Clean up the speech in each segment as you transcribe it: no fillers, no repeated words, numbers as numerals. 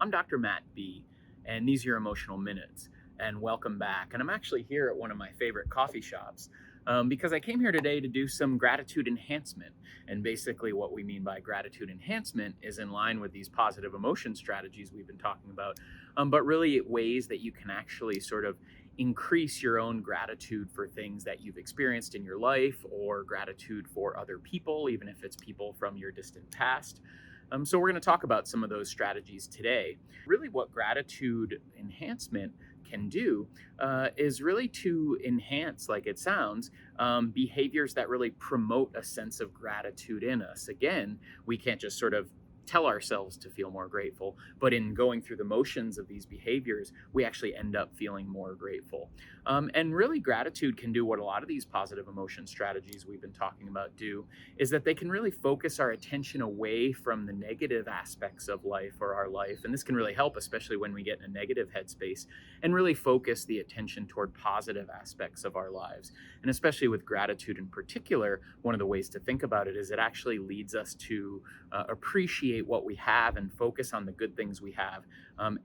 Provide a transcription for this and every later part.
I'm Dr. Matt B, and these are your Emotional Minutes. And welcome back. And I'm actually here at one of my favorite coffee shops because I came here today to do some gratitude enhancement. And basically, what we mean by gratitude enhancement is in line with these positive emotion strategies we've been talking about, but really ways that you can actually sort of increase your own gratitude for things that you've experienced in your life or gratitude for other people, even if it's people from your distant past. So, we're going to talk about some of those strategies today. Really, what gratitude enhancement can do is really to enhance, like it sounds, behaviors that really promote a sense of gratitude in us. Again, we can't just sort of tell ourselves to feel more grateful, but in going through the motions of these behaviors, we actually end up feeling more grateful. And really, gratitude can do what a lot of these positive emotion strategies we've been talking about do, is that they can really focus our attention away from the negative aspects of life or our life. And this can really help, especially when we get in a negative headspace, and really focus the attention toward positive aspects of our lives. And especially with gratitude in particular, one of the ways to think about it is it actually leads us to appreciate what we have and focus on the good things we have,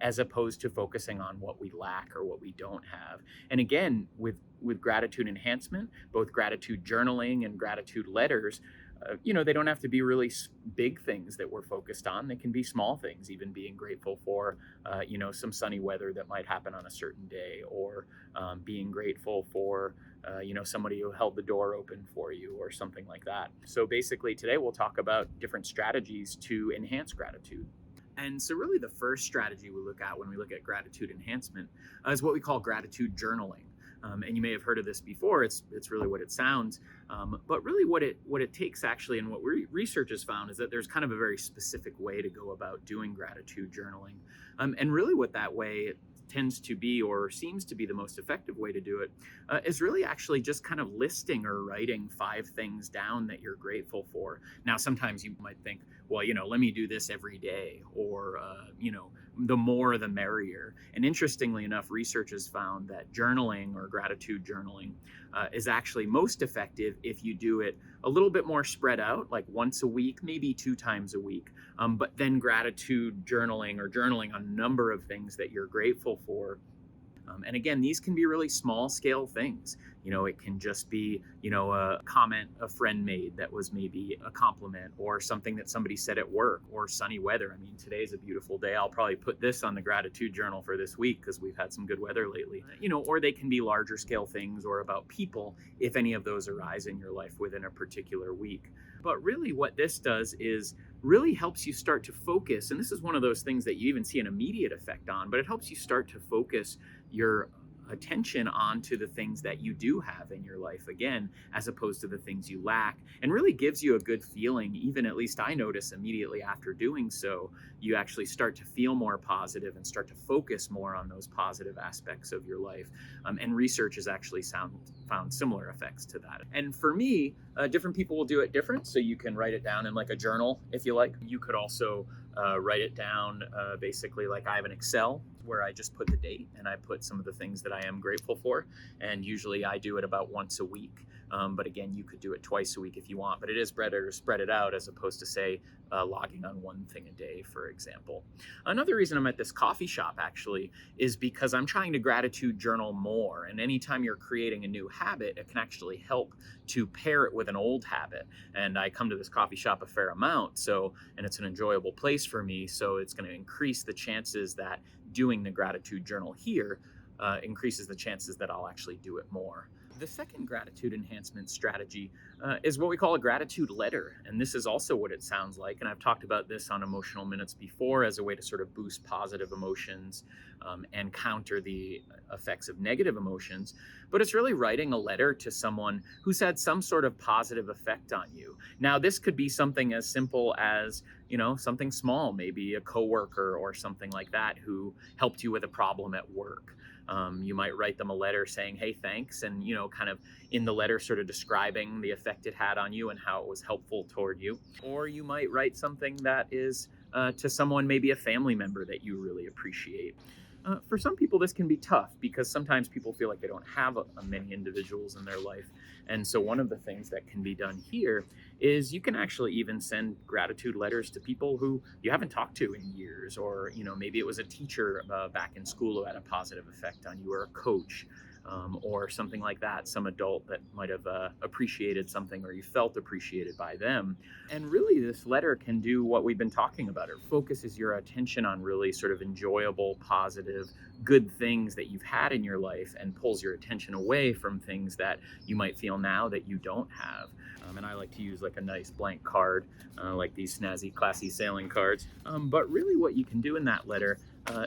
as opposed to focusing on what we lack or what we don't have. And again, with gratitude enhancement, both gratitude journaling and gratitude letters, they don't have to be really big things that we're focused on. They can be small things, even being grateful for, some sunny weather that might happen on a certain day, or being grateful for, somebody who held the door open for you or something like that. So basically today we'll talk about different strategies to enhance gratitude. And so really the first strategy we look at when we look at gratitude enhancement is what we call gratitude journaling. And you may have heard of this before. It's really what it sounds, but really what it takes actually, and what research has found is that there's kind of a very specific way to go about doing gratitude journaling, and really what that way tends to be, or seems to be the most effective way to do it, is really actually just kind of listing or writing 5 things down that you're grateful for. Now, sometimes you might think, well, let me do this every day, or, the more the merrier. And interestingly enough, research has found that journaling or gratitude journaling is actually most effective if you do it a little bit more spread out, like once a week, maybe 2 times a week. But then gratitude journaling, or journaling on a number of things that you're grateful for. And again, these can be really small scale things. It can just be, a comment a friend made that was maybe a compliment, or something that somebody said at work, or sunny weather. I mean, today's a beautiful day. I'll probably put this on the gratitude journal for this week because we've had some good weather lately. Or they can be larger scale things, or about people, if any of those arise in your life within a particular week. But really what this does is really helps you start to focus. And this is one of those things that you even see an immediate effect on, but it helps you start to focus your attention onto the things that you do have in your life again, as opposed to the things you lack, and really gives you a good feeling. Even, at least I notice immediately after doing so, you actually start to feel more positive and start to focus more on those positive aspects of your life. And research has actually found similar effects to that. And for me, different people will do it different. So you can write it down in like a journal if you like. You could also write it down basically like I have an Excel where I just put the date and I put some of the things that I am grateful for. And usually I do it about once a week. But again, you could do it twice a week if you want, but it is better to spread it out as opposed to, say, logging on one thing a day, for example. Another reason I'm at this coffee shop actually is because I'm trying to gratitude journal more. And anytime you're creating a new habit, it can actually help to pair it with an old habit. And I come to this coffee shop a fair amount, and it's an enjoyable place for me. So it's going to increase the chances that doing the gratitude journal here increases the chances that I'll actually do it more. The second gratitude enhancement strategy is what we call a gratitude letter. And this is also what it sounds like. And I've talked about this on Emotional Minutes before as a way to sort of boost positive emotions and counter the effects of negative emotions. But it's really writing a letter to someone who's had some sort of positive effect on you. Now, this could be something as simple as, something small, maybe a coworker or something like that who helped you with a problem at work. You might write them a letter saying, hey, thanks, and, kind of in the letter sort of describing the effect it had on you and how it was helpful toward you. Or you might write something that is to someone, maybe a family member that you really appreciate. For some people, this can be tough because sometimes people feel like they don't have many individuals in their life. And so, one of the things that can be done here is you can actually even send gratitude letters to people who you haven't talked to in years, or maybe it was a teacher back in school who had a positive effect on you, or a coach. Or something like that, some adult that might have appreciated something or you felt appreciated by them. And really, this letter can do what we've been talking about. It focuses your attention on really sort of enjoyable, positive, good things that you've had in your life and pulls your attention away from things that you might feel now that you don't have. And I like to use like a nice blank card, like these snazzy, classy sailing cards. But really, what you can do in that letter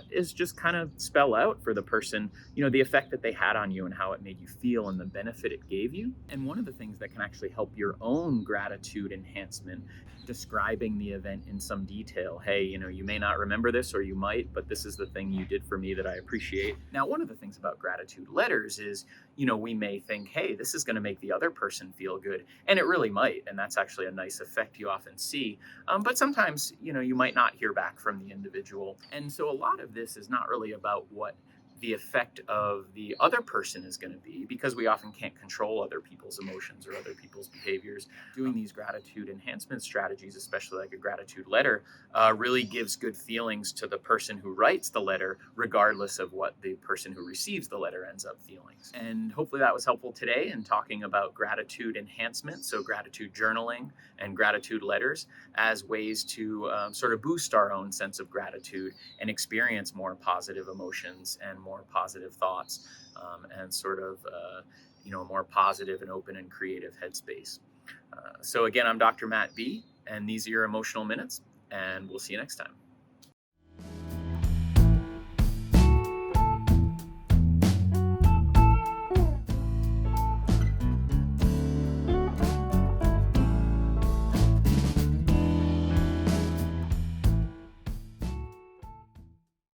is just kind of spell out for the person, the effect that they had on you and how it made you feel and the benefit it gave you. And one of the things that can actually help your own gratitude enhancement, describing the event in some detail. Hey, you may not remember this or you might, but this is the thing you did for me that I appreciate. Now, one of the things about gratitude letters is, we may think, hey, this is going to make the other person feel good. And it really might. And that's actually a nice effect you often see. But sometimes, you might not hear back from the individual. And so a lot of this is not really about what the effect of the other person is going to be, because we often can't control other people's emotions or other people's behaviors. Doing these gratitude enhancement strategies, especially like a gratitude letter, really gives good feelings to the person who writes the letter, regardless of what the person who receives the letter ends up feeling. And hopefully that was helpful today in talking about gratitude enhancement, so gratitude journaling and gratitude letters as ways to sort of boost our own sense of gratitude and experience more positive emotions and more positive thoughts, and sort of a more positive and open and creative headspace. So again, I'm Dr. Matt B, and these are your emotional minutes, and we'll see you next time.